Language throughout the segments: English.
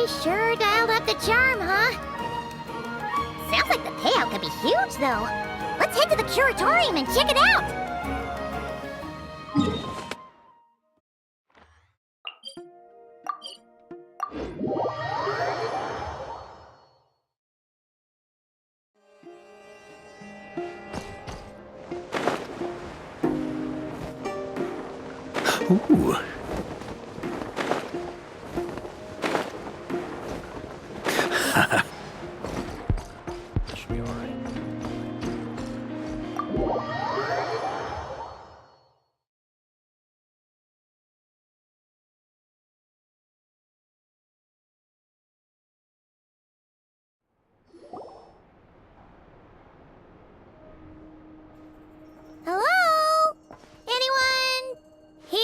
They sure dialed up the charm, huh? Sounds like the payout could be huge, though. Let's head to the Curatorium and check it out! Ooh. Should be all right. Hello? Anyone here?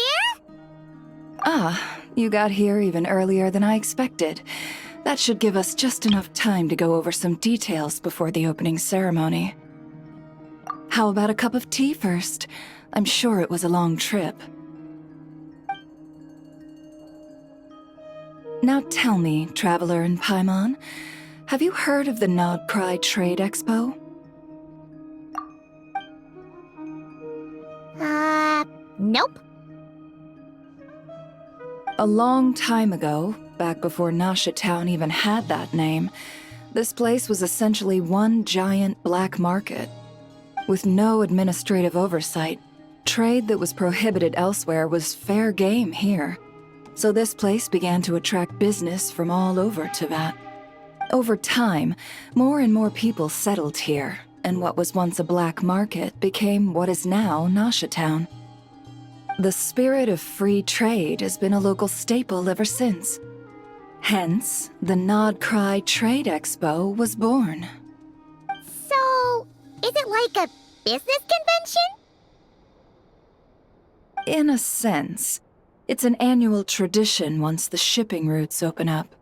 Ah, you got here even earlier than I expected. That should give us just enough time to go over some details before the opening ceremony. How about a cup of tea first? I'm sure it was a long trip. Now tell me, Traveler in Paimon, have you heard of the Nod-Krai Trade Expo? Nope. A long time ago, back before Nasha Town even had that name, this place was essentially one giant black market. With no administrative oversight, trade that was prohibited elsewhere was fair game here. So this place began to attract business from all over Teyvat. Over time, more and more people settled here, and what was once a black market became what is now Nasha Town. The spirit of free trade has been a local staple ever since. Hence, the Nod-Krai Trade Expo was born. So, is it like a business convention? In a sense, it's an annual tradition once the shipping routes open up.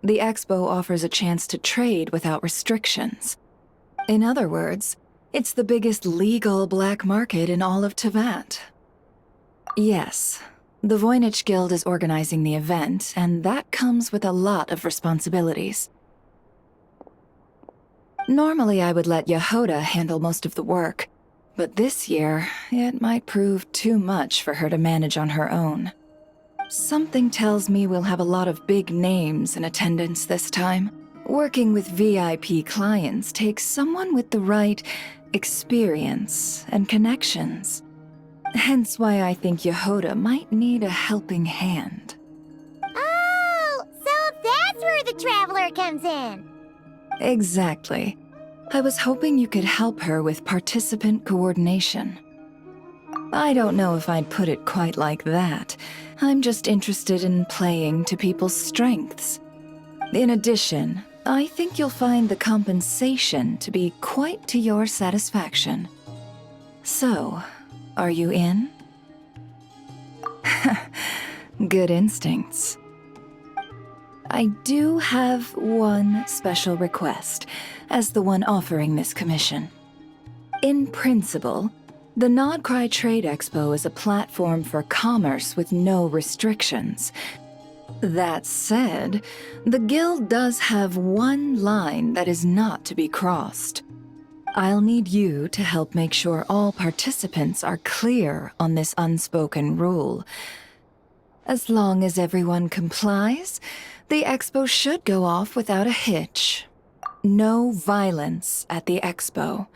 The Expo offers a chance to trade without restrictions. In other words, it's the biggest legal black market in all of Teyvat. Yes, the Voynich Guild is organizing the event, and that comes with a lot of responsibilities. Normally I would let Yehoda handle most of the work, but this year, it might prove too much for her to manage on her own. Something tells me we'll have a lot of big names in attendance this time. Working with VIP clients takes someone with the right experience and connections. Hence why I think Yehoda might need a helping hand. Oh, so that's where the Traveler comes in. Exactly. I was hoping you could help her with participant coordination. I don't know if I'd put it quite like that. I'm just interested in playing to people's strengths. In addition, I think you'll find the compensation to be quite to your satisfaction. So, are you in? Good instincts. I do have one special request, as the one offering this commission. In principle, the Nod-Krai Trade Expo is a platform for commerce with no restrictions. That said, the Guild does have one line that is not to be crossed. I'll need you to help make sure all participants are clear on this unspoken rule. As long as everyone complies, the Expo should go off without a hitch. No violence at the Expo.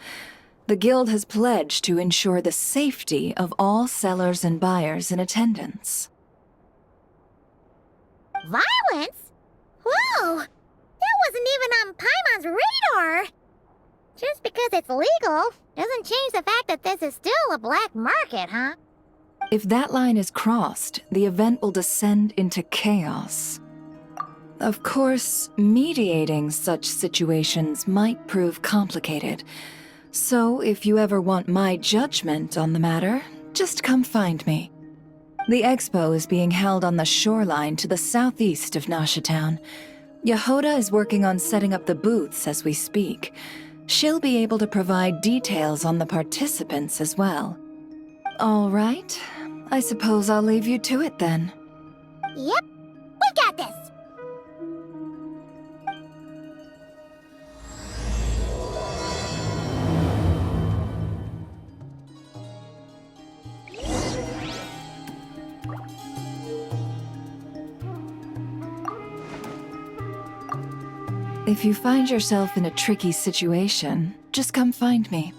The Guild has pledged to ensure the safety of all sellers and buyers in attendance. Violence? Whoa! That wasn't even on Paimon's radar! Just because it's legal doesn't change the fact that this is still a black market, huh? If that line is crossed, the event will descend into chaos. Of course, mediating such situations might prove complicated. So if you ever want my judgment on the matter, just come find me. The Expo is being held on the shoreline to the southeast of Nasha Town. Yehoda is working on setting up the booths as we speak. She'll be able to provide details on the participants as well. All right, I suppose I'll leave you to it then. Yep, we got this! If you find yourself in a tricky situation, just come find me.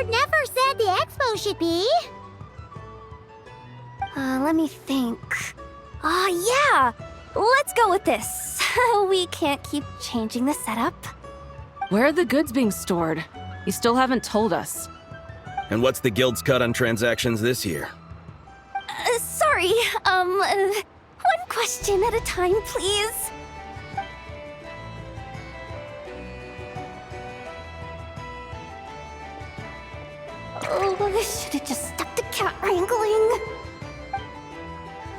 Never said the expo should be. Let me think. Yeah! Let's go with this. We can't keep changing the setup. Where are the goods being stored? You still haven't told us. And what's the guild's cut on transactions this year? Sorry, one question at a time, please. Oh, I should have just stuck to cat wrangling.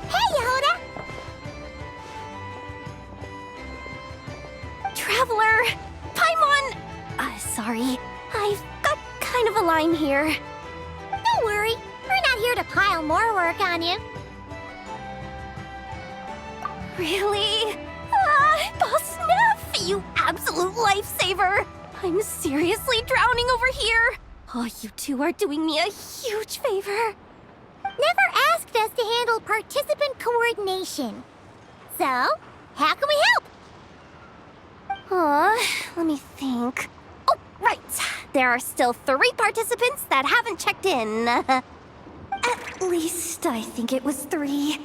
Hey, Yehuda! Traveler! Paimon! Sorry. I've got kind of a line here. Don't worry. We're not here to pile more work on you. Really? Boss Neff, you absolute lifesaver! I'm seriously drowning over here. Oh, you two are doing me a huge favor. Never asked us to handle participant coordination. So, how can we help? Let me think. Oh, right. There are still 3 participants that haven't checked in. At least I think it was 3.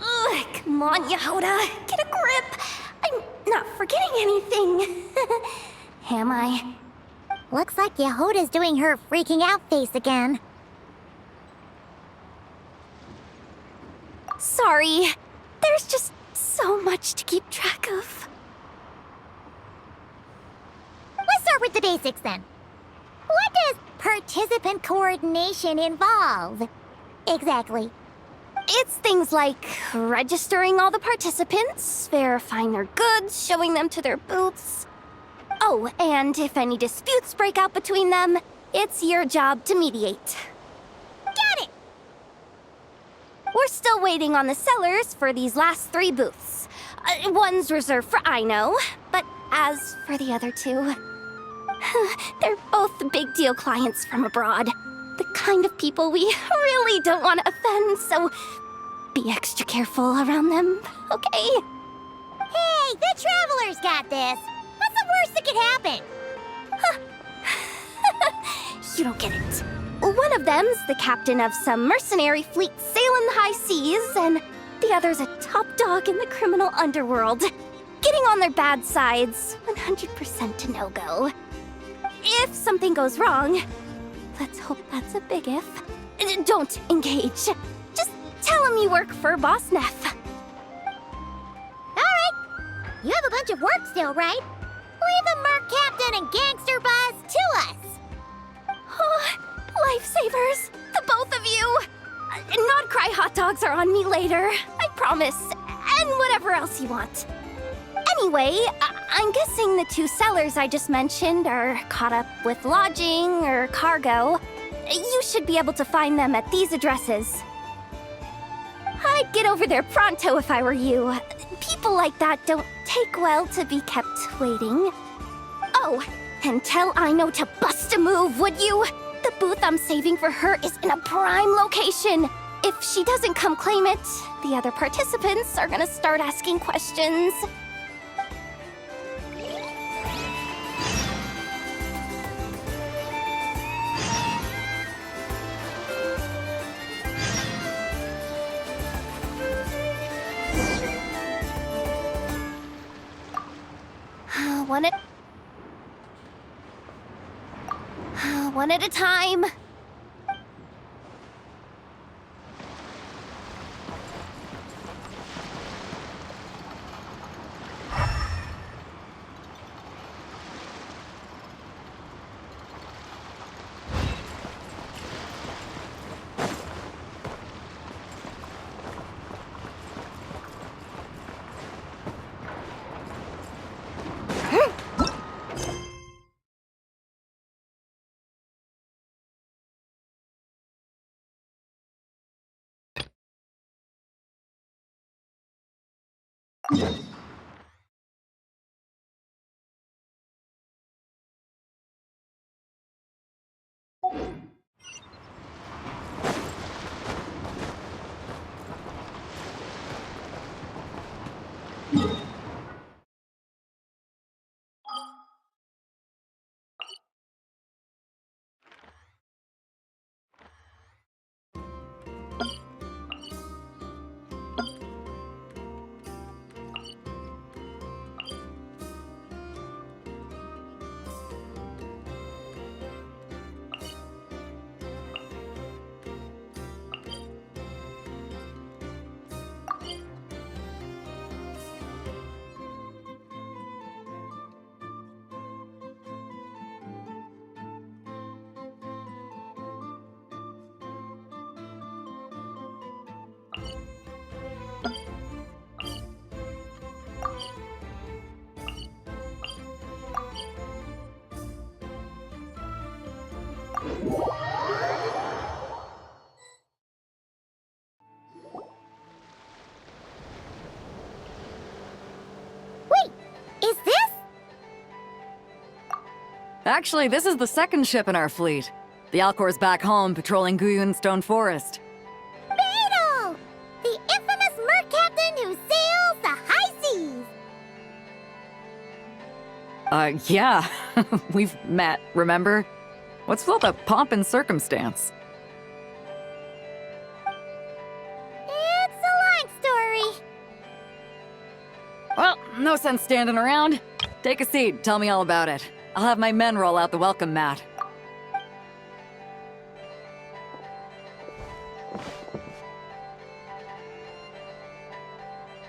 Ugh, come on, Yehuda. Get a grip. I'm not forgetting anything. Am I? Looks like Yehuda's doing her freaking out face again. Sorry. There's just so much to keep track of. Let's start with the basics then. What does participant coordination involve? Exactly. It's things like registering all the participants, verifying their goods, showing them to their booths. Oh, and if any disputes break out between them, It's your job to mediate. Got it! We're still waiting on the sellers for these last 3 booths. One's reserved for Aino, but as for the other 2, they're both big deal clients from abroad. The kind of people we really don't want to offend, so be extra careful around them, okay? Hey, the Travelers got this. What's the worst that could happen? You don't get it. One of them's the captain of some mercenary fleet sailing the high seas, and the other's a top dog in the criminal underworld. Getting on their bad sides, 100% a no-go. If something goes wrong, let's hope that's a big if, don't engage. Just tell him you work for Boss Neff. Alright. You have a bunch of work still, right? Leave the Merc Captain and Gangster Buzz to us. Oh, lifesavers, the both of you. Nod-Krai hot dogs are on me later, I promise. And whatever else you want. Anyway, I'm guessing the 2 sellers I just mentioned are caught up with lodging or cargo. You should be able to find them at these addresses. I'd get over there pronto if I were you. People like that don't take well to be kept waiting. Oh, and tell Aino to bust a move, would you? The booth I'm saving for her is in a prime location. If she doesn't come claim it, the other participants are gonna start asking questions. One at a time. Actually, this is the 2nd ship in our fleet. The Alcor's back home patrolling Guyun Stone Forest. Beetle! The infamous Merc Captain who sails the high seas! Yeah. We've met, remember? What's with all the pomp and circumstance? It's a long story. Well, no sense standing around. Take a seat, tell me all about it. I'll have my men roll out the welcome mat.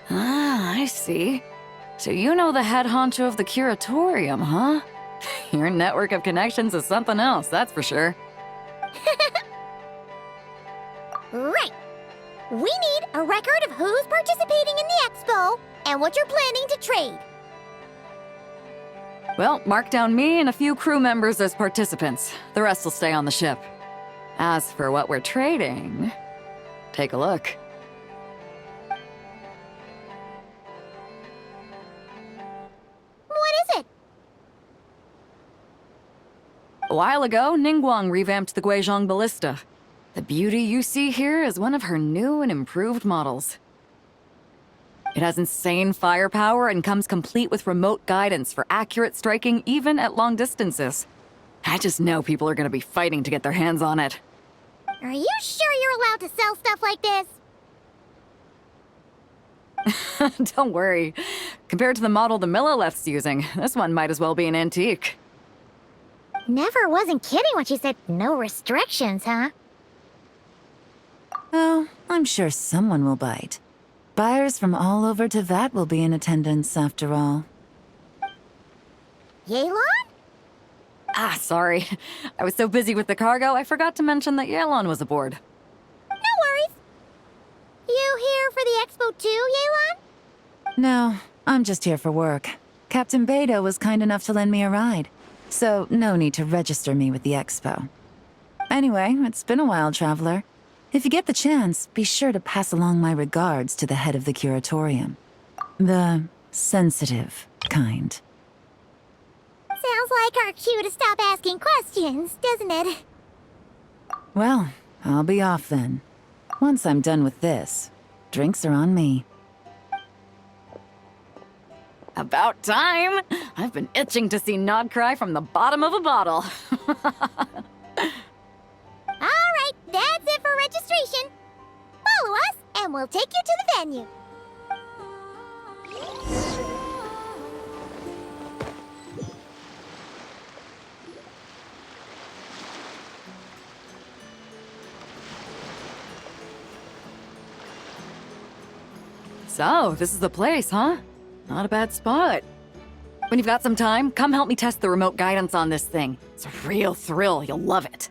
Ah, I see. So you know the head honcho of the Curatorium, huh? Your network of connections is something else, that's for sure. Right. We need a record of who's participating in the Expo and what you're planning to trade. Well, mark down me and a few crew members as participants. The rest will stay on the ship. As for what we're trading, take a look. What is it? A while ago, Ningguang revamped the Guizhong Ballista. The beauty you see here is one of her new and improved models. It has insane firepower and comes complete with remote guidance for accurate striking even at long distances. I just know people are gonna be fighting to get their hands on it. Are you sure you're allowed to sell stuff like this? Don't worry. Compared to the model the Milleleth's using, this one might as well be an antique. Never wasn't kidding when she said no restrictions, huh? Oh, I'm sure someone will bite. Buyers from all over Teyvat will be in attendance after all. Yelan? Ah, sorry. I was so busy with the cargo, I forgot to mention that Yelan was aboard. No worries. You here for the Expo too, Yelan? No, I'm just here for work. Captain Beidou was kind enough to lend me a ride, so no need to register me with the Expo. Anyway, it's been a while, Traveler. If you get the chance, be sure to pass along my regards to the head of the Curatorium. The sensitive kind. Sounds like our cue to stop asking questions, doesn't it? Well, I'll be off then. Once I'm done with this, drinks are on me. About time! I've been itching to see Nod-Krai from the bottom of a bottle. Alright, that's it for registration. Follow us, and we'll take you to the venue. So, this is the place, huh? Not a bad spot. When you've got some time, come help me test the remote guidance on this thing. It's a real thrill, you'll love it.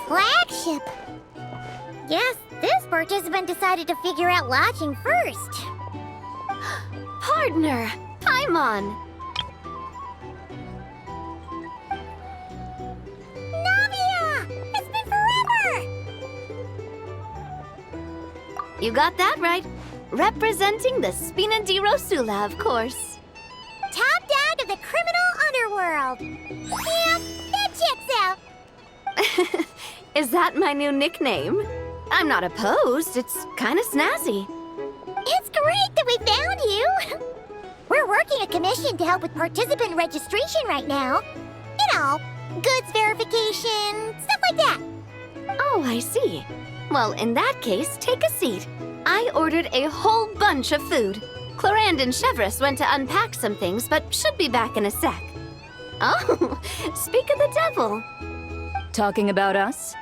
Flagship. Guess this participant decided to figure out lodging first. Partner, Paimon. Navia! It's been forever! You got that right. Representing the Spina di Rosula, of course. Top dog of the criminal underworld. Yeah, that checks out. Is that my new nickname? I'm not opposed. It's kind of snazzy. It's great that we found you. We're working a commission to help with participant registration right now. You know, goods verification, stuff like that. Oh, I see. Well, in that case, take a seat. I ordered a whole bunch of food. Clorand and Chevreuse went to unpack some things, but should be back in a sec. Oh, speak of the devil. Talking about us?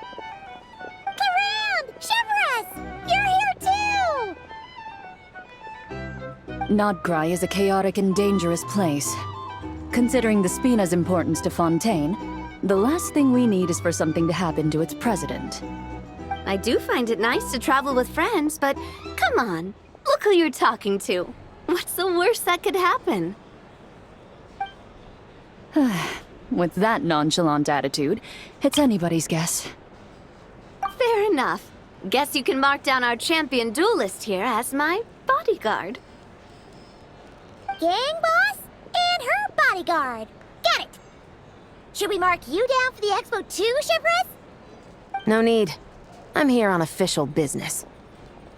Clorand! Chevreuse! You're here too! Nod-Krai is a chaotic and dangerous place. Considering the Spina's importance to Fontaine, the last thing we need is for something to happen to its president. I do find it nice to travel with friends, but come on, look who you're talking to. What's the worst that could happen? With that nonchalant attitude, it's anybody's guess. Fair enough. Guess you can mark down our champion duelist here as my bodyguard. Gang boss and her bodyguard. Got it. Should we mark you down for the Expo too, Shivers? No need. I'm here on official business.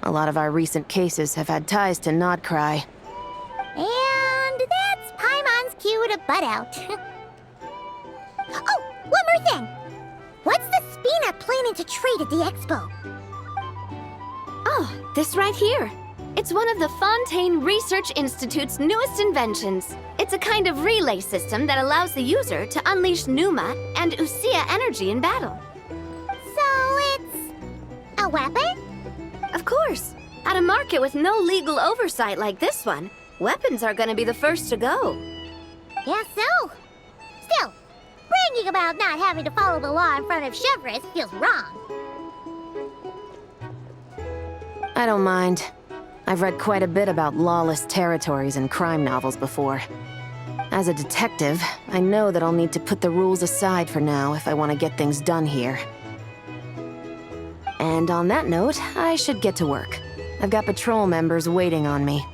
A lot of our recent cases have had ties to Nod-Krai. And that's Paimon's cue to butt out. Oh, one more thing. What's the Spina planning to trade at the Expo? Oh, this right here. It's one of the Fontaine Research Institute's newest inventions. It's a kind of relay system that allows the user to unleash Pneuma and Usia energy in battle. So it's a weapon? Of course. At a market with no legal oversight like this one, weapons are gonna be the first to go. Guess so. Still, bragging about not having to follow the law in front of Chevres feels wrong. I don't mind. I've read quite a bit about lawless territories and crime novels before. As a detective, I know that I'll need to put the rules aside for now if I want to get things done here. And on that note, I should get to work. I've got patrol members waiting on me.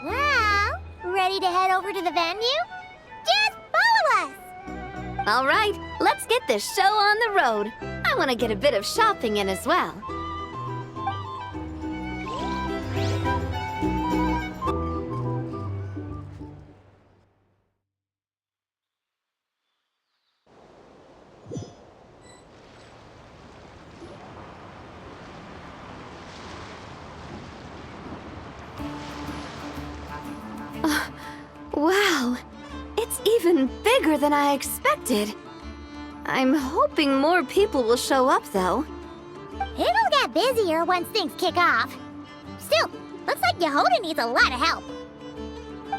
Well, ready to head over to the venue? Just follow us! All right, let's get this show on the road. I want to get a bit of shopping in as well. Wow, it's even bigger than I expected. I'm hoping more people will show up, though. It'll get busier once things kick off. Still, looks like Yehuda needs a lot of help.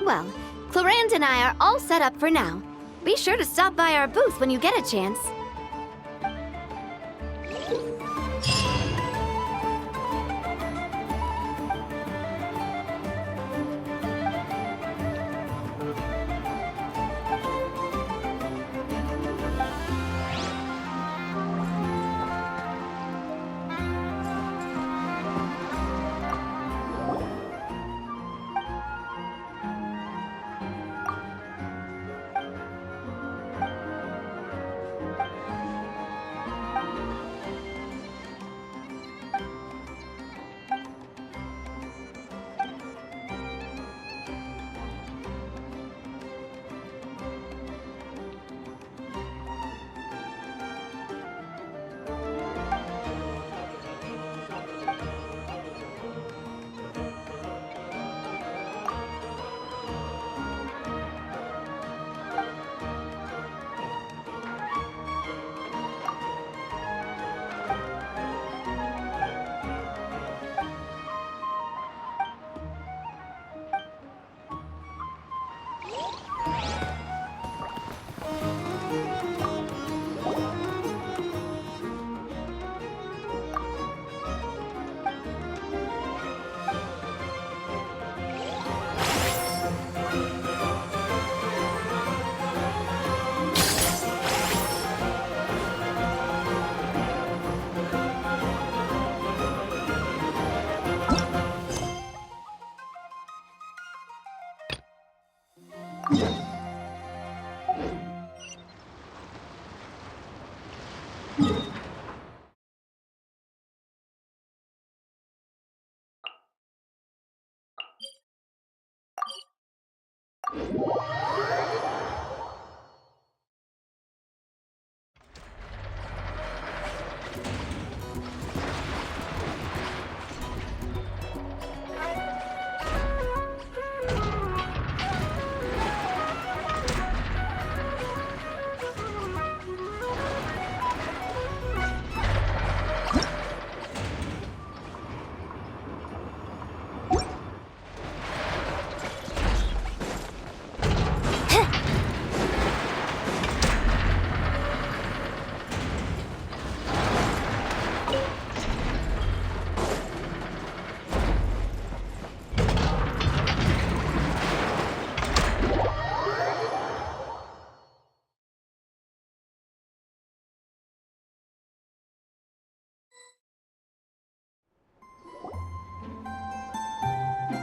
Well, Clarand and I are all set up for now. Be sure to stop by our booth when you get a chance.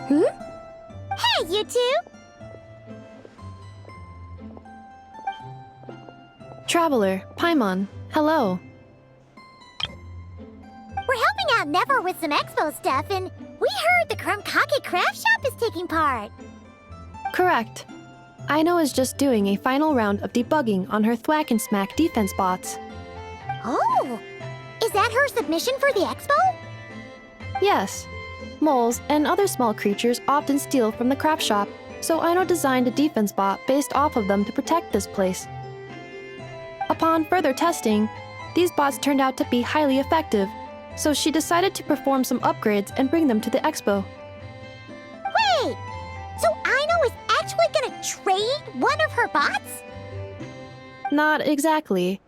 Hey, you two! Traveler, Paimon, hello. We're helping out Never with some Expo stuff, and we heard the Krumkake craft shop is taking part. Correct. Aino is just doing a final round of debugging on her Thwack and Smack defense bots. Oh! Is that her submission for the Expo? Yes. Moles and other small creatures often steal from the craft shop, so Aino designed a defense bot based off of them to protect this place. Upon further testing, these bots turned out to be highly effective, so she decided to perform some upgrades and bring them to the Expo. Wait! So Aino is actually gonna trade one of her bots? Not exactly.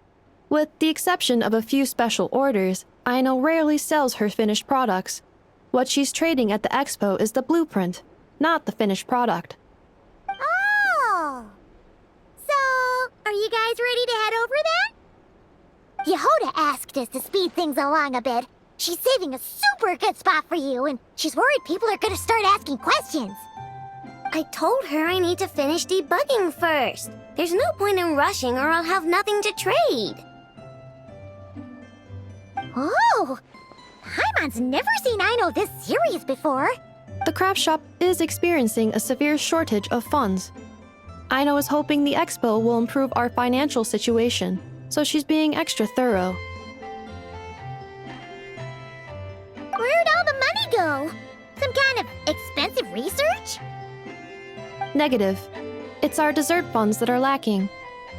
With the exception of a few special orders, Aino rarely sells her finished products. What she's trading at the Expo is the blueprint, not the finished product. Oh! So, are you guys ready to head over then? Yehoda asked us to speed things along a bit. She's saving a super good spot for you, and she's worried people are gonna start asking questions. I told her I need to finish debugging first. There's no point in rushing or I'll have nothing to trade. Oh! Paimon's never seen Aino this serious before. The craft shop is experiencing a severe shortage of funds. Aino is hoping the Expo will improve our financial situation, so she's being extra thorough. Where'd all the money go? Some kind of expensive research? Negative. It's our dessert funds that are lacking.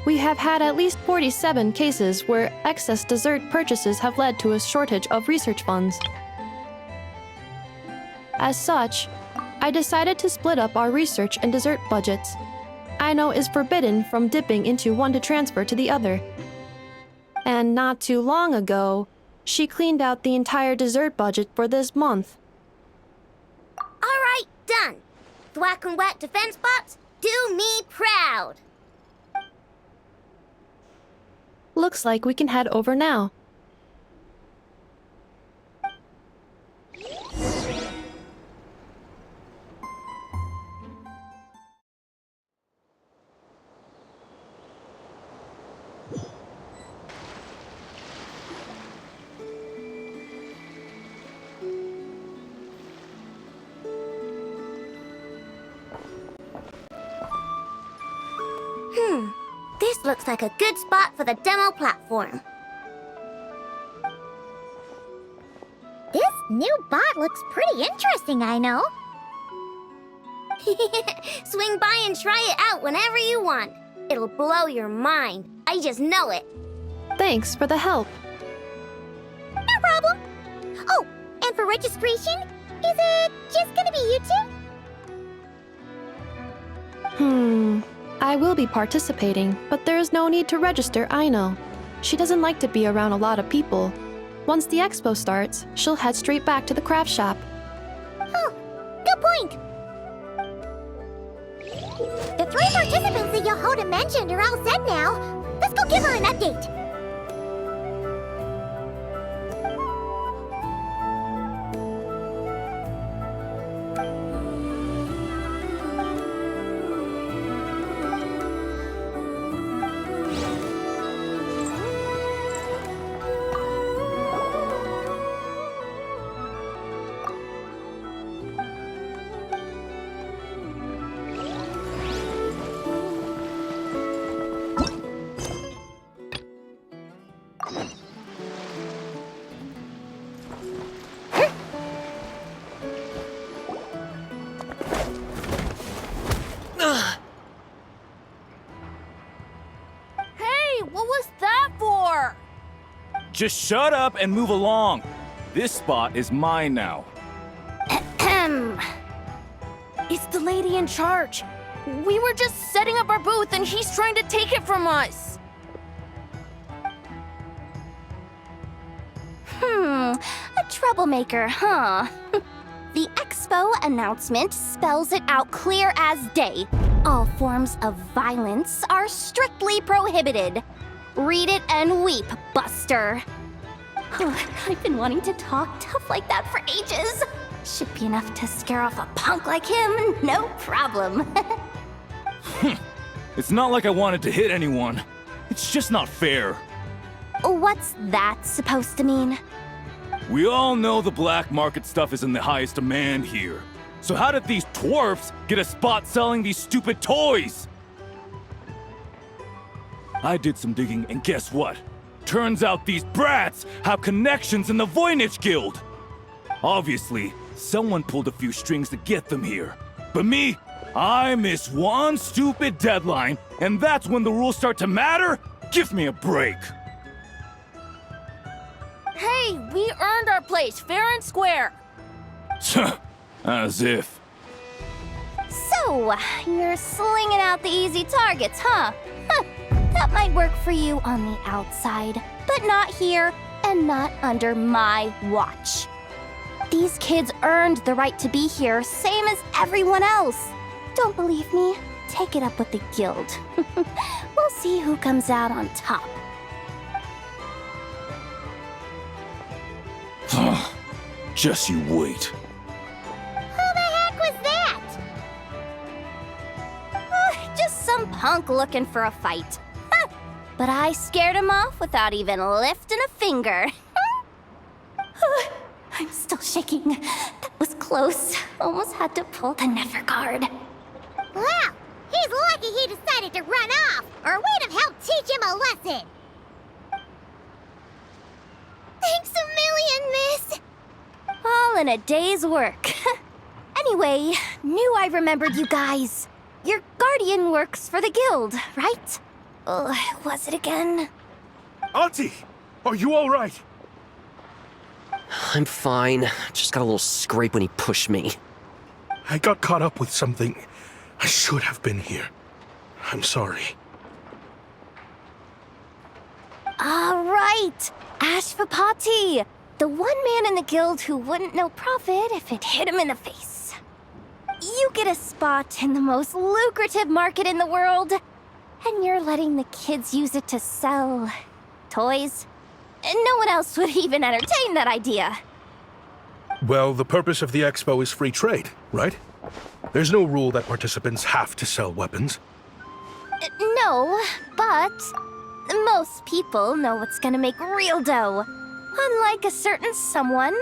We have had at least 47 cases where excess dessert purchases have led to a shortage of research funds. As such, I decided to split up our research and dessert budgets. Aino is forbidden from dipping into one to transfer to the other. And not too long ago, she cleaned out the entire dessert budget for this month. All right, done. Thwack and Whack defense bots, do me proud. Looks like we can head over now. This looks like a good spot for the demo platform. This new bot looks pretty interesting, Aino. Swing by and try it out whenever you want. It'll blow your mind. I just know it. Thanks for the help. No problem. Oh, and for registration, is it just gonna be you two? I will be participating, but there is no need to register, Aino. She doesn't like to be around a lot of people. Once the Expo starts, she'll head straight back to the craft shop. Oh, good point. The 3 participants that Yehoda mentioned are all set now. Let's go give her an update. Just shut up and move along. This spot is mine now. It's the lady in charge. We were just setting up our booth and he's trying to take it from us. A troublemaker, huh? The Expo announcement spells it out clear as day. All forms of violence are strictly prohibited. Read it and weep, Buster. I've been wanting to talk tough like that for ages. Should be enough to scare off a punk like him, no problem. It's not like I wanted to hit anyone. It's just not fair. What's that supposed to mean? We all know the black market stuff is in the highest demand here. So how did these dwarfs get a spot selling these stupid toys? I did some digging, and guess what? Turns out these brats have connections in the Voynich Guild. Obviously, someone pulled a few strings to get them here. But me, I miss one stupid deadline, and that's when the rules start to matter? Give me a break. Hey, we earned our place fair and square. As if. So, you're slinging out the easy targets, huh? That might work for you on the outside, but not here and not under my watch. These kids earned the right to be here, same as everyone else. Don't believe me? Take it up with the guild. We'll see who comes out on top. Just you wait. Who the heck was that? Just some punk looking for a fight. But I scared him off without even lifting a finger. I'm still shaking. That was close. Almost had to pull the Never guard. Well, he's lucky he decided to run off, or we'd have helped teach him a lesson. Thanks a million, miss. All in a day's work. Anyway, knew I remembered you guys. Your guardian works for the guild, right? Was it again? Auntie! Are you alright? I'm fine. Just got a little scrape when he pushed me. I got caught up with something. I should have been here. I'm sorry. All right, Ashvapati. The one man in the guild who wouldn't know profit if it hit him in the face. You get a spot in the most lucrative market in the world, and you're letting the kids use it to sell toys. And no one else would even entertain that idea. Well, the purpose of the Expo is free trade, right? There's no rule that participants have to sell weapons. No, but most people know what's gonna make real dough. Unlike a certain someone.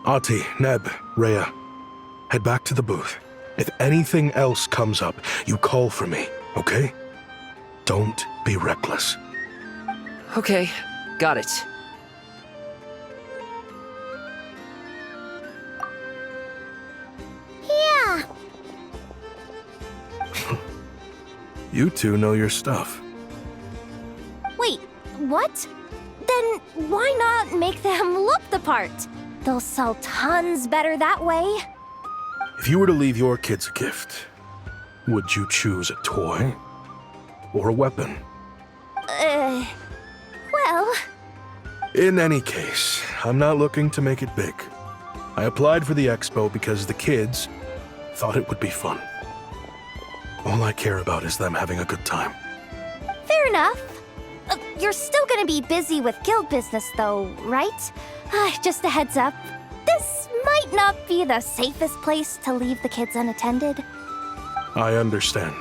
Ati, Neb, Rhea, head back to the booth. If anything else comes up, you call for me, okay? Don't be reckless. Okay, got it. Yeah. You two know your stuff. Wait, what? Then why not make them look the part? They'll sell tons better that way. If you were to leave your kids a gift, would you choose a toy or a weapon? Well... In any case, I'm not looking to make it big. I applied for the Expo because the kids thought it would be fun. All I care about is them having a good time. Fair enough. You're still gonna be busy with guild business though, right? Just a heads up. This might not be the safest place to leave the kids unattended. I understand.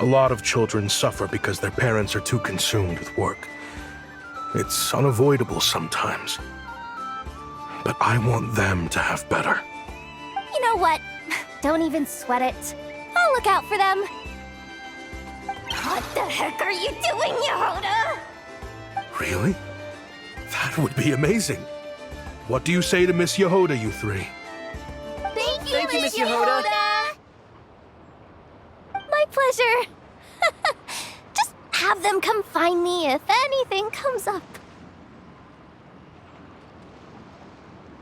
A lot of children suffer because their parents are too consumed with work. It's unavoidable sometimes. But I want them to have better. You know what? Don't even sweat it. I'll look out for them. What the heck are you doing, Yehoda? Really? That would be amazing. What do you say to Miss Yehoda, you three? Thank you, Miss Yehoda. My pleasure. Just have them come find me if anything comes up.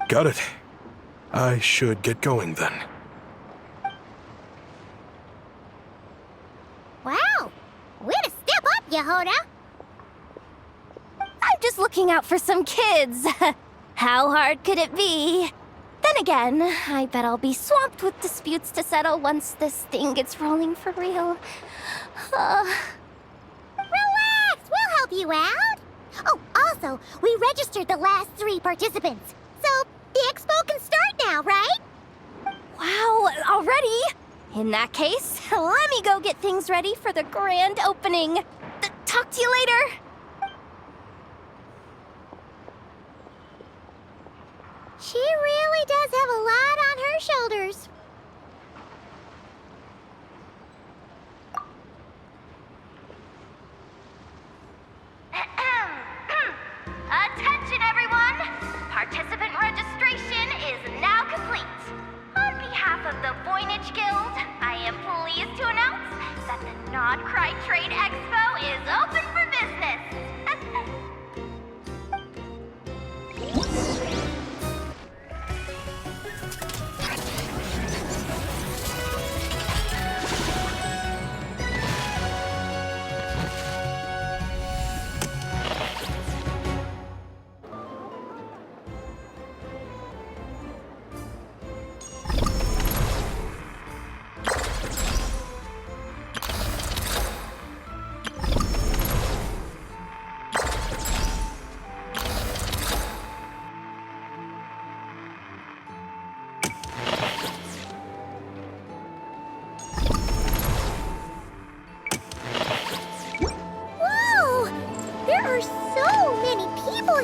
Got it. I should get going then. Wow. Way to step up, Yehoda. I'm just looking out for some kids. How hard could it be? Then again, I bet I'll be swamped with disputes to settle once this thing gets rolling for real. Relax, we'll help you out. Oh, also, Also, we registered the last 3 participants. So, the expo can start now, right? Wow, already? In that case, let me go get things ready for the grand opening. Talk to you later. She really does have a lot on her shoulders. Attention, everyone! Participant registration is now complete. On behalf of the Voynich Guild, I am pleased to announce that the Nod-Krai Trade Expo is open for business.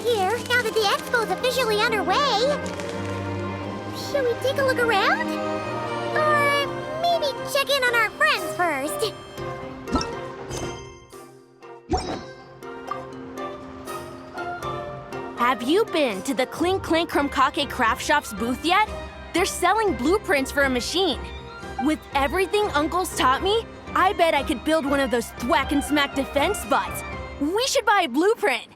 Here, now that the expo's officially underway. Should we take a look around? Or maybe check in on our friends first? Have you been to the Clink Clank Krumkake Craft Shop's booth yet? They're selling blueprints for a machine. With everything Uncle's taught me, I bet I could build one of those thwack and smack defense bots. We should buy a blueprint.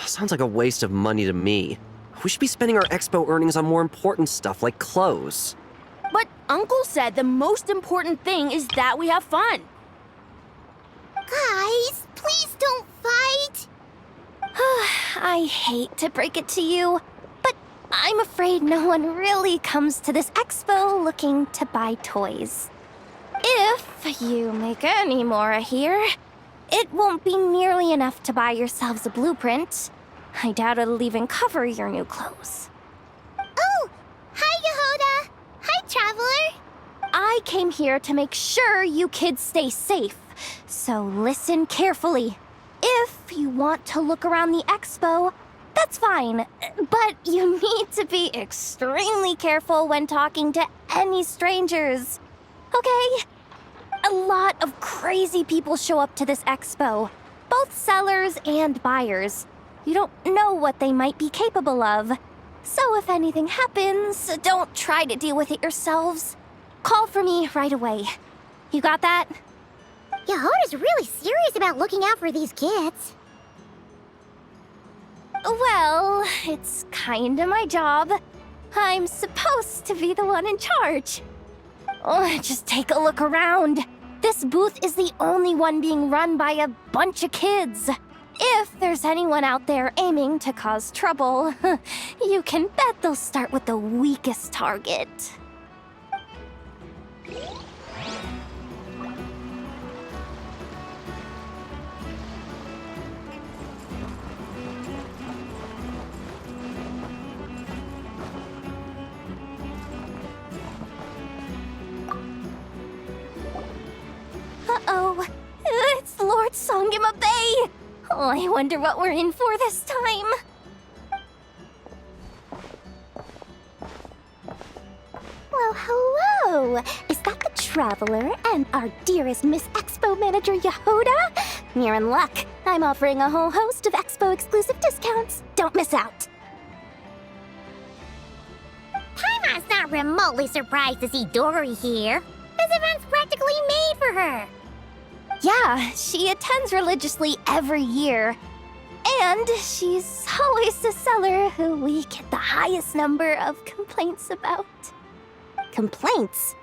Sounds like a waste of money to me. We should be spending our expo earnings on more important stuff like clothes. But Uncle said the most important thing is that we have fun. Guys, please don't fight. I hate to break it to you, but I'm afraid no one really comes to this expo looking to buy toys. If you make any more here, it won't be nearly enough to buy yourselves a blueprint. I doubt it'll even cover your new clothes. Oh! Hi, Yehoda! Hi, Traveler! I came here to make sure you kids stay safe, so listen carefully. If you want to look around the expo, that's fine, but you need to be extremely careful when talking to any strangers, okay? A lot of crazy people show up to this expo, both sellers and buyers. You don't know what they might be capable of. So if anything happens, don't try to deal with it yourselves. Call for me right away. You got that? Yehoda's really serious about looking out for these kids. Well, it's kinda my job. I'm supposed to be the one in charge. Oh, just take a look around. This booth is the only one being run by a bunch of kids. If there's anyone out there aiming to cause trouble, you can bet they'll start with the weakest target. Uh-oh, it's Lord Songima Bay! Oh, I wonder what we're in for this time. Well, hello! Is that the Traveler and our dearest Miss Expo Manager Yehoda? You're in luck. I'm offering a whole host of Expo-exclusive discounts. Don't miss out. Paimon's not remotely surprised to see Dory here. This event's practically made for her. Yeah, she attends religiously every year. And she's always the seller who we get the highest number of complaints about. Complaints?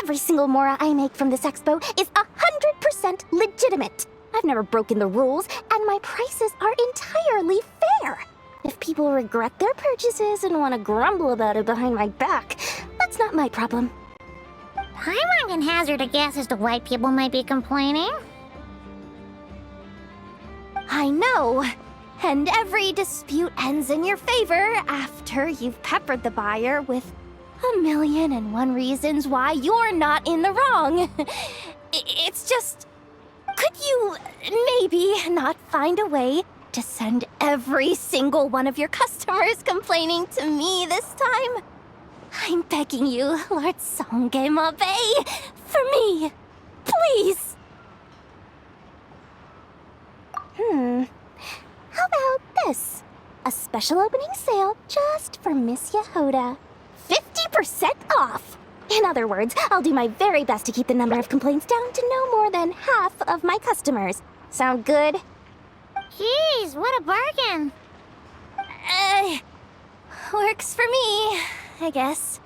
Every single mora I make from this expo is 100% legitimate. I've never broken the rules, and my prices are entirely fair. If people regret their purchases and want to grumble about it behind my back, that's not my problem. Paimon can hazard a guess as to why people might be complaining. I know. And every dispute ends in your favor after you've peppered the buyer with 1,000,001 reasons why you're not in the wrong. It's just... Could you maybe not find a way to send every single one of your customers complaining to me this time? I'm begging you, Lord Songge-mabe, for me, please. How about this? A special opening sale just for Miss Yehoda. 50% off! In other words, I'll do my very best to keep the number of complaints down to no more than half of my customers. Sound good? Jeez, what a bargain. Works for me, I guess.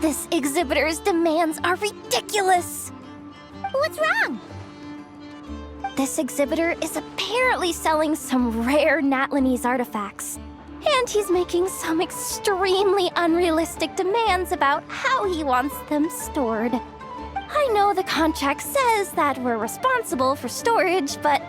This exhibitor's demands are ridiculous! What's wrong? This exhibitor is apparently selling some rare Natlanese artifacts. And he's making some extremely unrealistic demands about how he wants them stored. I know the contract says that we're responsible for storage, but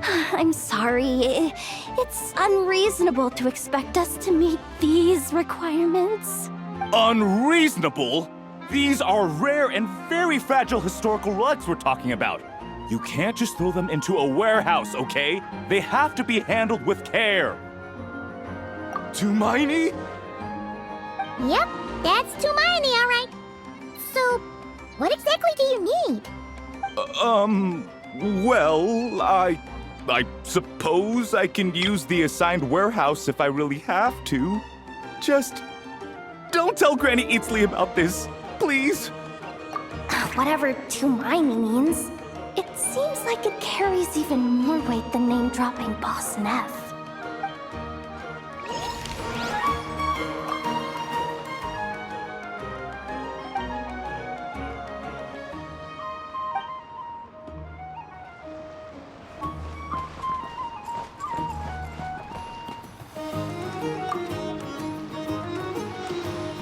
I'm sorry. It's unreasonable to expect us to meet these requirements. Unreasonable? These are rare and very fragile historical relics we're talking about. You can't just throw them into a warehouse, okay? They have to be handled with care. Tumaini? Yep, that's Tumaini, all right. So, what exactly do you need? Well, I suppose I can use the assigned warehouse if I really have to. Just don't tell Granny Eatsley about this, please. Whatever Tumaini means, it seems like it carries even more weight than name-dropping Boss Neff.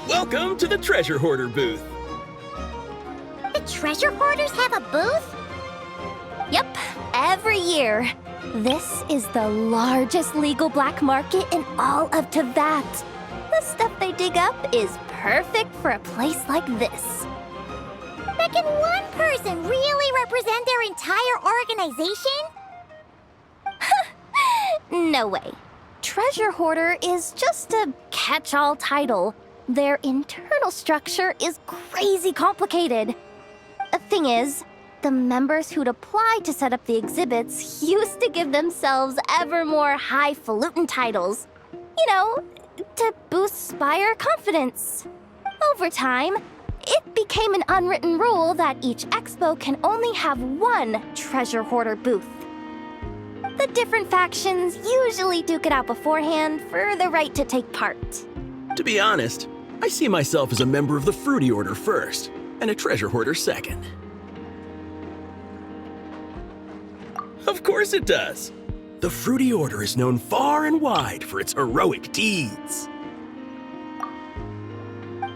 Welcome to the Treasure Hoarder booth. The treasure hoarders have a booth? Yep, every year. This is the largest legal black market in all of Teyvat. The stuff they dig up is perfect for a place like this. But can one person really represent their entire organization? No way. Treasure Hoarder is just a catch-all title. Their internal structure is crazy complicated. The thing is, the members who'd apply to set up the exhibits used to give themselves ever more highfalutin titles. You know, to boost buyer confidence. Over time, it became an unwritten rule that each expo can only have one Treasure Hoarder booth. The different factions usually duke it out beforehand for the right to take part. To be honest, I see myself as a member of the Fruity Order first, and a Treasure Hoarder second. Of course it does. The Fruity Order is known far and wide for its heroic deeds.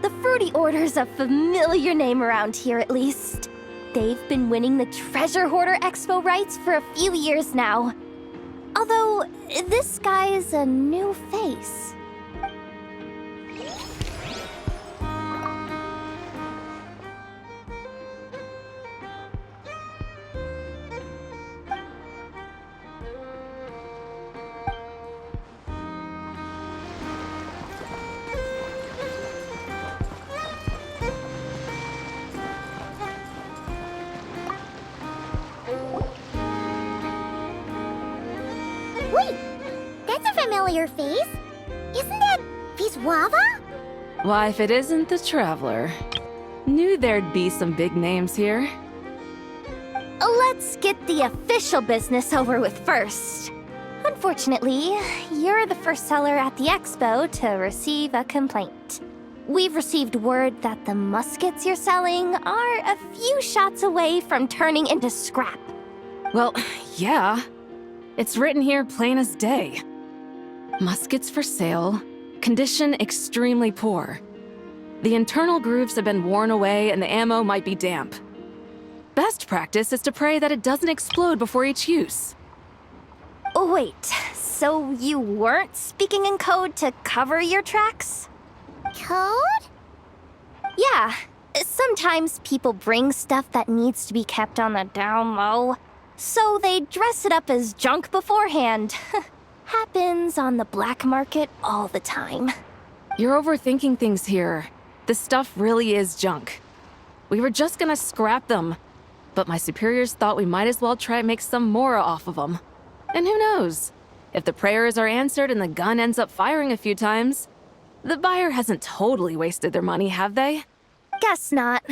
The Fruity Order's a familiar name around here, at least. They've been winning the Treasure Hoarder Expo rights for a few years now. Although, this guy's a new face. Wait, That's a familiar face. Isn't that Viswava? Why, if it isn't the Traveler. Knew there'd be some big names here. Let's get the official business over with first. Unfortunately, you're the first seller at the Expo to receive a complaint. We've received word that the muskets you're selling are a few shots away from turning into scrap. Well, yeah. It's written here plain as day. Muskets for sale, condition extremely poor. The internal grooves have been worn away and the ammo might be damp. Best practice is to pray that it doesn't explode before each use. Oh, wait, so you weren't speaking in code to cover your tracks? Code? Yeah, sometimes people bring stuff that needs to be kept on the down low, so they dress it up as junk beforehand. Happens on the black market all the time. You're overthinking things here. This stuff really is junk. We were just gonna scrap them, but my superiors thought we might as well try and make some more off of them. And who knows? If the prayers are answered and the gun ends up firing a few times, the buyer hasn't totally wasted their money, have they? Guess not.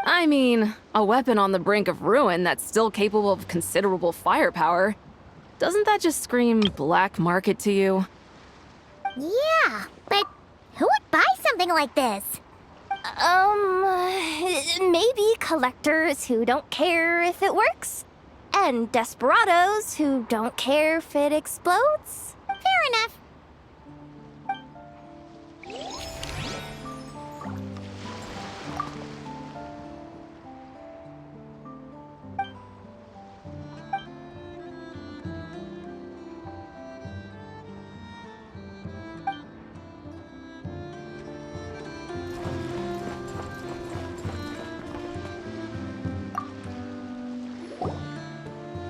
I mean, a weapon on the brink of ruin that's still capable of considerable firepower. Doesn't that just scream black market to you? Yeah, but who would buy something like this? Maybe collectors who don't care if it works, and desperados who don't care if it explodes. Fair enough.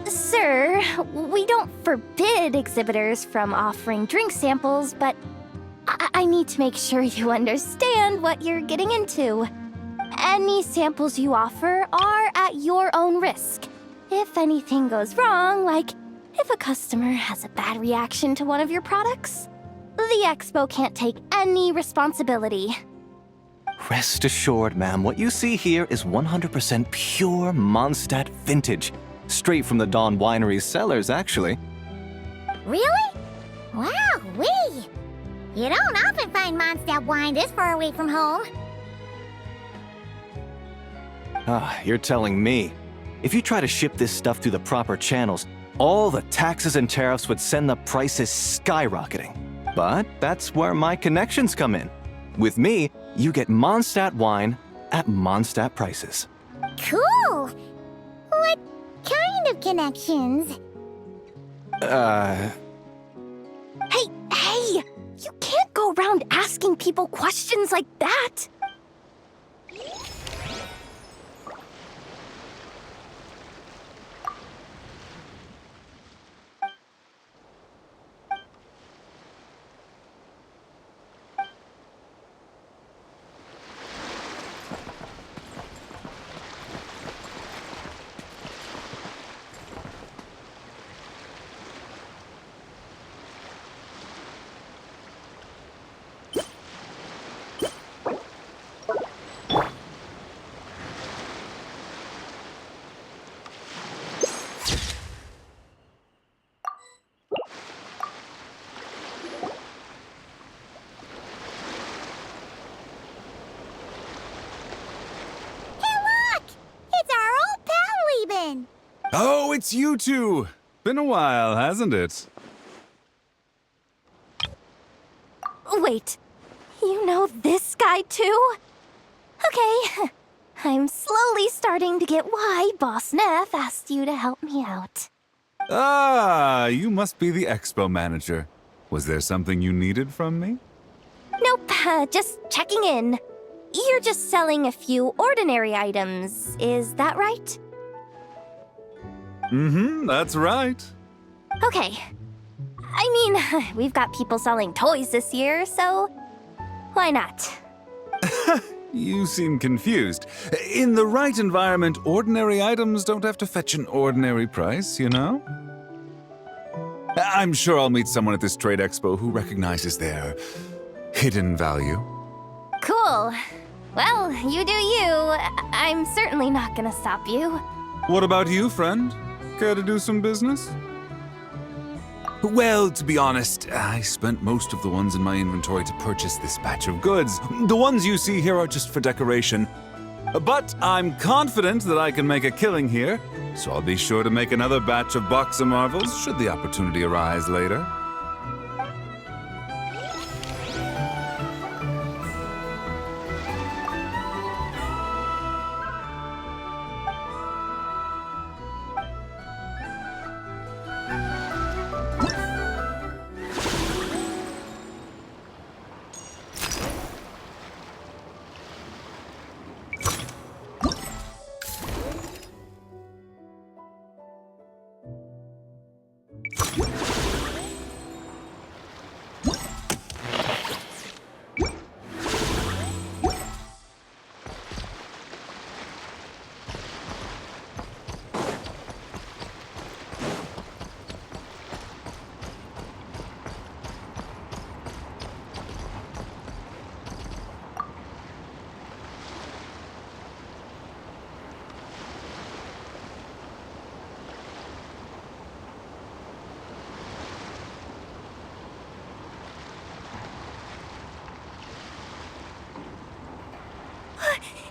Sir, we don't forbid exhibitors from offering drink samples, but I need to make sure you understand what you're getting into. Any samples you offer are at your own risk. If anything goes wrong, like if a customer has a bad reaction to one of your products, the Expo can't take any responsibility. Rest assured, ma'am, what you see here is 100% pure Mondstadt vintage. Straight from the Dawn Winery's cellars, actually. Really? Wow-wee! You don't often find Mondstadt wine this far away from home. Ah, you're telling me. If you try to ship this stuff through the proper channels, all the taxes and tariffs would send the prices skyrocketing. But that's where my connections come in. With me, you get Mondstadt wine at Mondstadt prices. Cool! What kind of connections? Hey! You can't go around asking people questions like that! Oh, it's you two! Been a while, hasn't it? Wait, you know this guy too? Okay, I'm slowly starting to get why Boss Neff asked you to help me out. Ah, you must be the Expo manager. Was there something you needed from me? Nope, just checking in. You're just selling a few ordinary items, is that right? That's right. Okay. I mean, we've got people selling toys this year, so why not? You seem confused. In the right environment, ordinary items don't have to fetch an ordinary price, you know? I'm sure I'll meet someone at this trade expo who recognizes their hidden value. Cool. Well, you do you. I'm certainly not gonna stop you. What about you, friend? Care to do some business? Well, to be honest, I spent most of the ones in my inventory to purchase this batch of goods. The ones you see here are just for decoration. But I'm confident that I can make a killing here, so I'll be sure to make another batch of box of marvels should the opportunity arise later.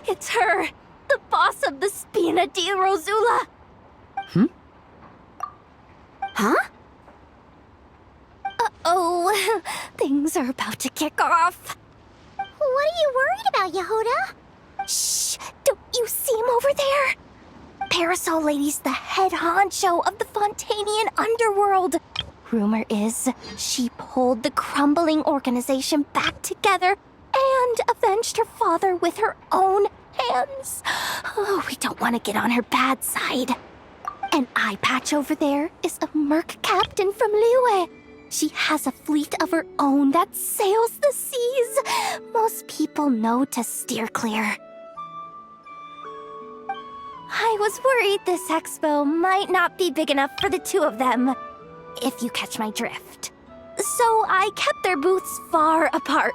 It's her! The boss of the Spina di Rosula! Huh? Uh-oh. Things are about to kick off. What are you worried about, Yehuda? Shh! Don't you see him over there? Parasol Lady's the head honcho of the Fontanian underworld. Rumor is she pulled the crumbling organization back together and avenged her father with her own hands. Oh, we don't want to get on her bad side. An eye patch over there is a merc captain from Liyue. She has a fleet of her own that sails the seas. Most people know to steer clear. I was worried this expo might not be big enough for the two of them, if you catch my drift. So I kept their booths far apart.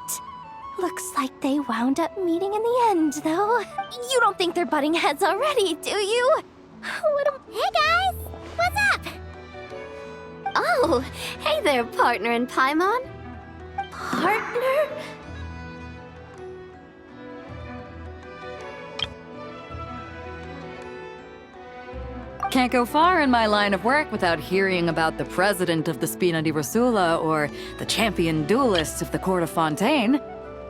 Looks like they wound up meeting in the end, though. You don't think they're butting heads already, do you? Hey guys! What's up? Oh, hey there, partner in Paimon. Partner? Can't go far in my line of work without hearing about the president of the Spina di Rosula or the champion duelists of the court of Fontaine.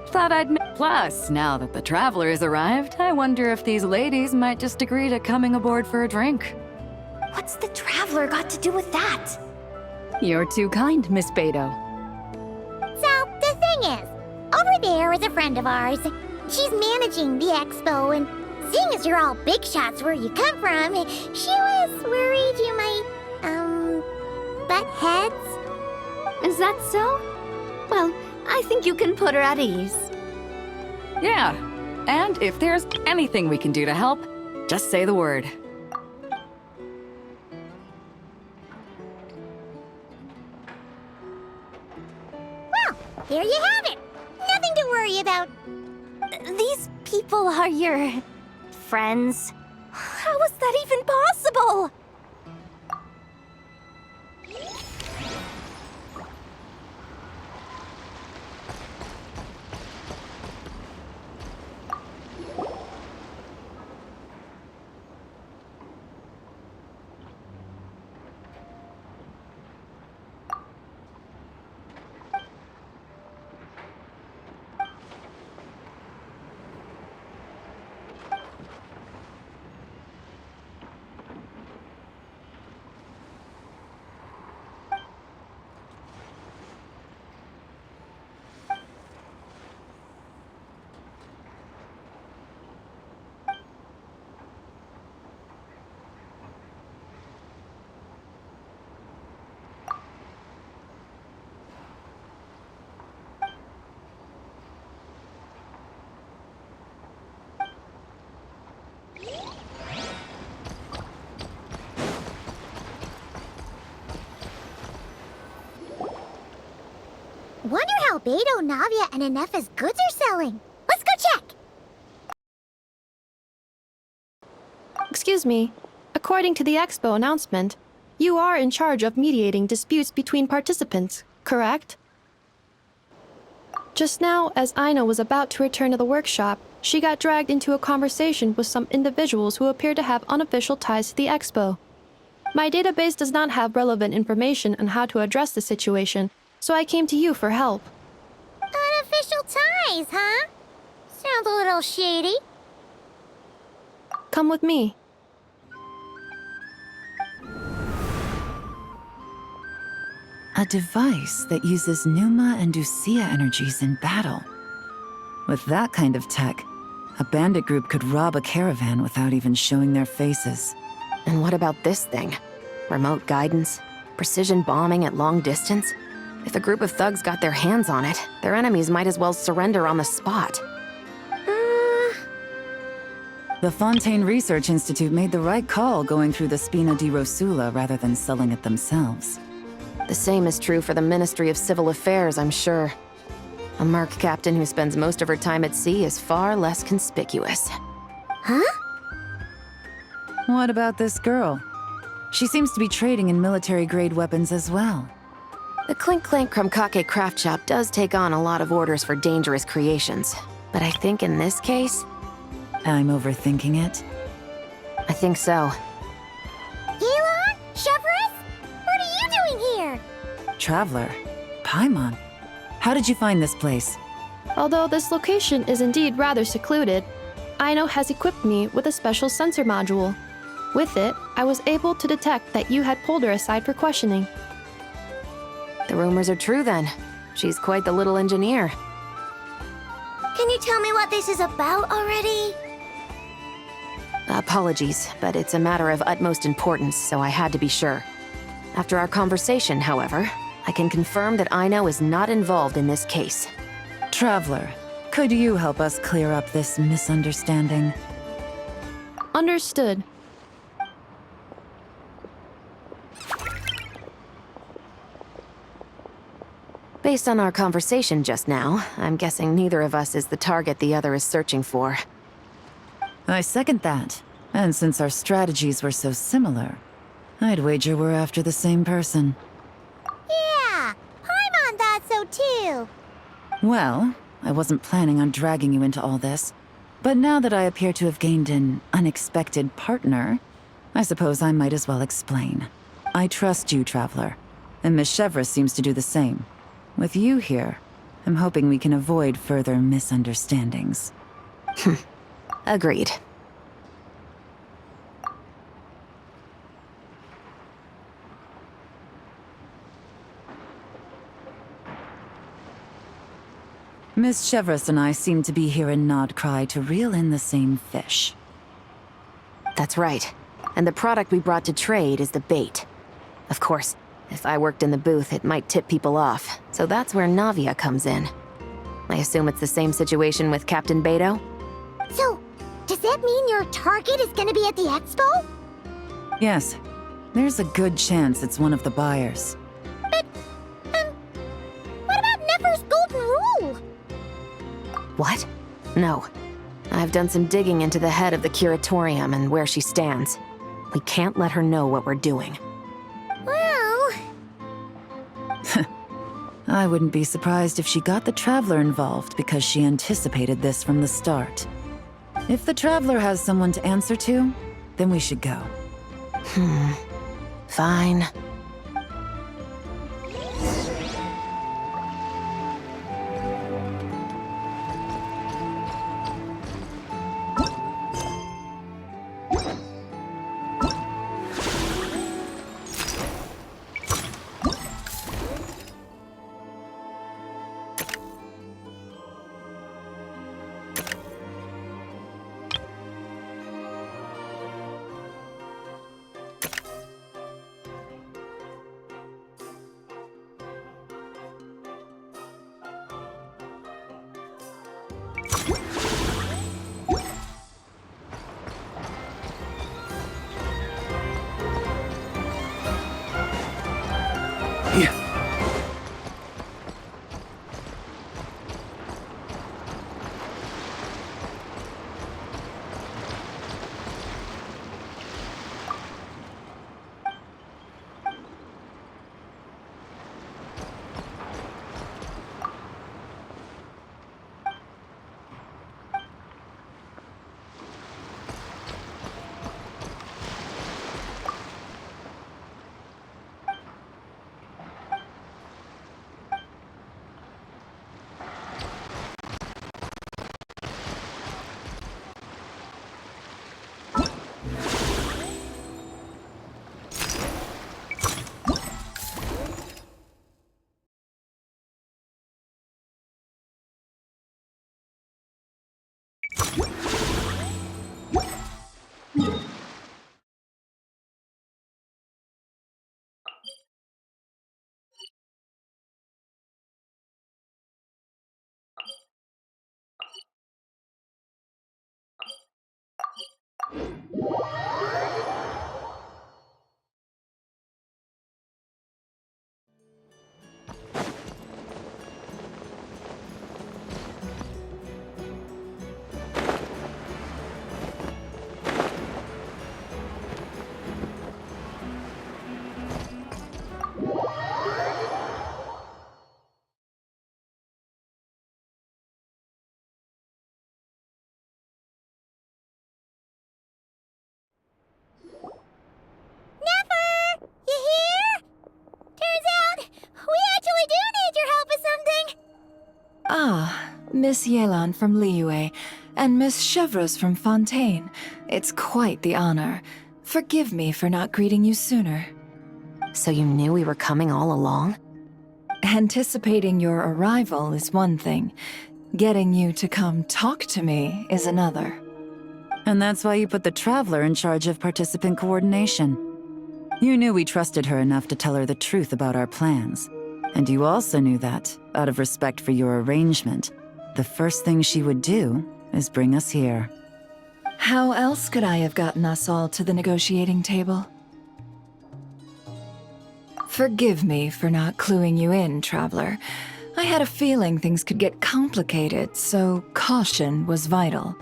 Thought I'd... Plus, now that the travelers arrived, I wonder if these ladies might just agree to coming aboard for a drink. What's the traveler got to do with that? You're too kind, Miss Beto. So, the thing is, over there is a friend of ours. She's managing the expo, and seeing as you're all big shots where you come from, she was worried you might, butt heads. Is that so? Well, I think you can put her at ease. Yeah, and if there's anything we can do to help, just say the word. Well, there you have it. Nothing to worry about. These people are your... friends? How is that even possible? Wonder how Beto, Navia, and Ineffa's goods are selling. Let's go check! Excuse me. According to the Expo announcement, you are in charge of mediating disputes between participants, correct? Just now, as Aino was about to return to the workshop, she got dragged into a conversation with some individuals who appear to have unofficial ties to the Expo. My database does not have relevant information on how to address the situation, so I came to you for help. Unofficial ties, huh? Sounds a little shady. Come with me. A device that uses Numa and Usia energies in battle. With that kind of tech, a bandit group could rob a caravan without even showing their faces. And what about this thing? Remote guidance? Precision bombing at long distance? If a group of thugs got their hands on it, their enemies might as well surrender on the spot. The Fontaine Research Institute made the right call going through the Spina di Rosula rather than selling it themselves. The same is true for the Ministry of Civil Affairs, I'm sure. A merc captain who spends most of her time at sea is far less conspicuous. Huh? What about this girl? She seems to be trading in military-grade weapons as well. The Clink Clank Krumkake craft shop does take on a lot of orders for dangerous creations. But I think in this case... I'm overthinking it. I think so. Elon? Chevron? What are you doing here? Traveler? Paimon? How did you find this place? Although this location is indeed rather secluded, Aino has equipped me with a special sensor module. With it, I was able to detect that you had pulled her aside for questioning. The rumors are true then. She's quite the little engineer. Can you tell me what this is about already? Apologies, but it's a matter of utmost importance, so I had to be sure. After our conversation, however, I can confirm that Aino is not involved in this case. Traveler, could you help us clear up this misunderstanding? Understood. Based on our conversation just now, I'm guessing neither of us is the target the other is searching for. I second that. And since our strategies were so similar, I'd wager we're after the same person. Yeah, Paimon thought so too. Well, I wasn't planning on dragging you into all this, but now that I appear to have gained an unexpected partner, I suppose I might as well explain. I trust you, Traveler, and Miss Chevra seems to do the same. With you here, I'm hoping we can avoid further misunderstandings. Agreed. Miss Chevras and I seem to be here in Nod-Krai to reel in the same fish. That's right. And the product we brought to trade is the bait. Of course, if I worked in the booth, it might tip people off, so that's where Navia comes in. I assume it's the same situation with Captain Beto? So, does that mean your target is gonna be at the expo? Yes. There's a good chance it's one of the buyers. But, what about Nefer's golden rule? What? No. I've done some digging into the head of the Curatorium and where she stands. We can't let her know what we're doing. Well... I wouldn't be surprised if she got the Traveler involved because she anticipated this from the start. If the Traveler has someone to answer to, then we should go. Fine. Never! You here? Turns out, we actually do need your help with something. Ah, Miss Yelan from Liyue and Miss Chevreuse from Fontaine. It's quite the honor. Forgive me for not greeting you sooner. So you knew we were coming all along? Anticipating your arrival is one thing. Getting you to come talk to me is another. And that's why you put the Traveler in charge of participant coordination. You knew we trusted her enough to tell her the truth about our plans. And you also knew that, out of respect for your arrangement, the first thing she would do is bring us here. How else could I have gotten us all to the negotiating table? Forgive me for not cluing you in, Traveler. I had a feeling things could get complicated, so caution was vital.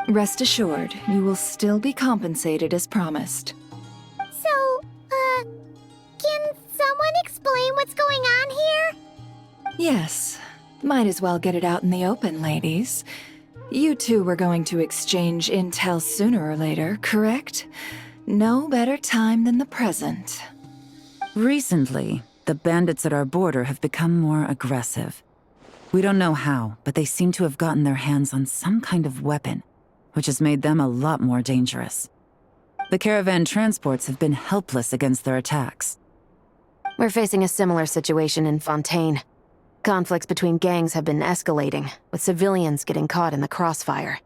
Rest assured, you will still be compensated as promised. So, can someone explain what's going on here? Yes, might as well get it out in the open, ladies. You two were going to exchange intel sooner or later, correct? No better time than the present. Recently, the bandits at our border have become more aggressive. We don't know how, but they seem to have gotten their hands on some kind of weapon, which has made them a lot more dangerous. The caravan transports have been helpless against their attacks. We're facing a similar situation in Fontaine. Conflicts between gangs have been escalating, with civilians getting caught in the crossfire.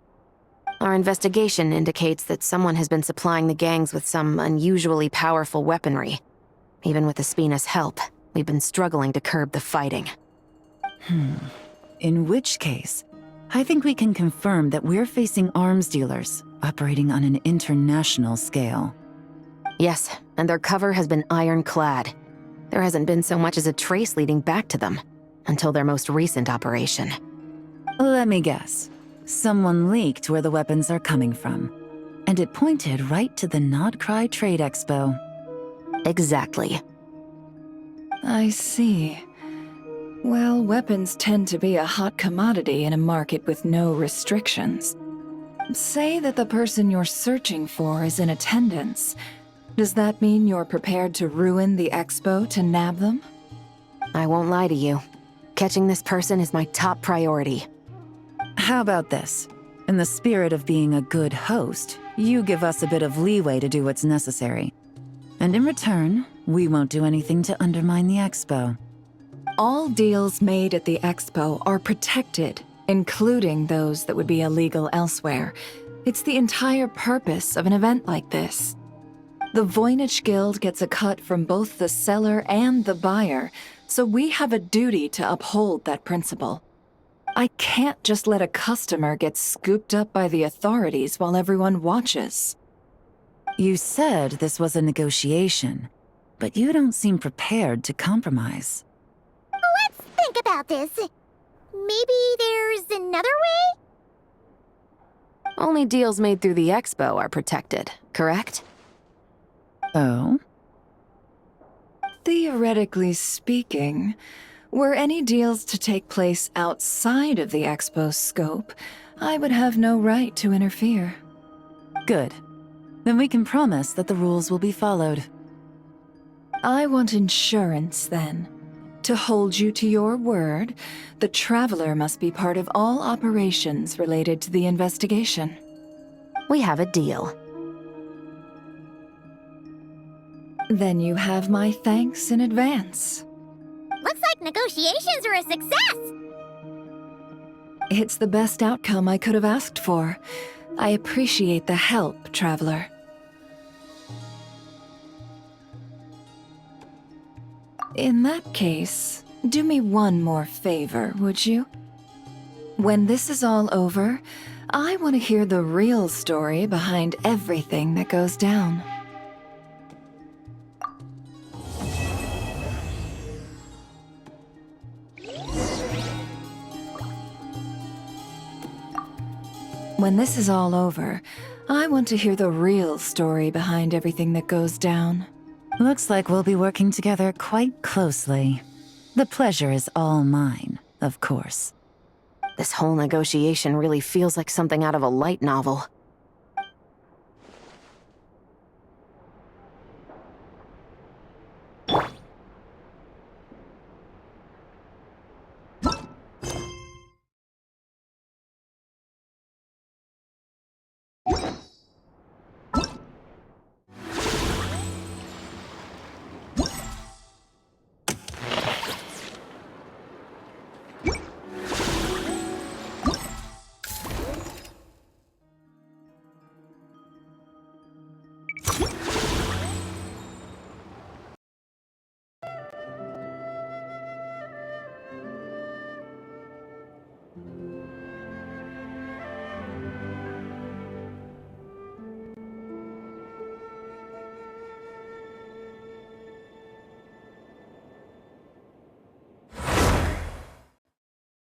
Our investigation indicates that someone has been supplying the gangs with some unusually powerful weaponry. Even with Espina's help, we've been struggling to curb the fighting. In which case, I think we can confirm that we're facing arms dealers operating on an international scale. Yes, and their cover has been ironclad. There hasn't been so much as a trace leading back to them, until their most recent operation. Let me guess. Someone leaked where the weapons are coming from, and it pointed right to the Nod-Krai Trade Expo. Exactly. I see. Well, weapons tend to be a hot commodity in a market with no restrictions. Say that the person you're searching for is in attendance. Does that mean you're prepared to ruin the expo to nab them? I won't lie to you. Catching this person is my top priority. How about this? In the spirit of being a good host, you give us a bit of leeway to do what's necessary. And in return, we won't do anything to undermine the expo. All deals made at the expo are protected, including those that would be illegal elsewhere. It's the entire purpose of an event like this. The Voynich Guild gets a cut from both the seller and the buyer, so we have a duty to uphold that principle. I can't just let a customer get scooped up by the authorities while everyone watches. You said this was a negotiation, but you don't seem prepared to compromise. Let's think about this. Maybe there's another way? Only deals made through the expo are protected, correct? Oh? Theoretically speaking, were any deals to take place outside of the expo's scope, I would have no right to interfere. Good. Then we can promise that the rules will be followed. I want insurance, then. To hold you to your word, the Traveler must be part of all operations related to the investigation. We have a deal. Then you have my thanks in advance. Looks like negotiations are a success! It's the best outcome I could have asked for. I appreciate the help, Traveler. In that case, do me one more favor, would you? When this is all over, I want to hear the real story behind everything that goes down. When this is all over, I want to hear the real story behind everything that goes down. Looks like we'll be working together quite closely. The pleasure is all mine, of course. This whole negotiation really feels like something out of a light novel.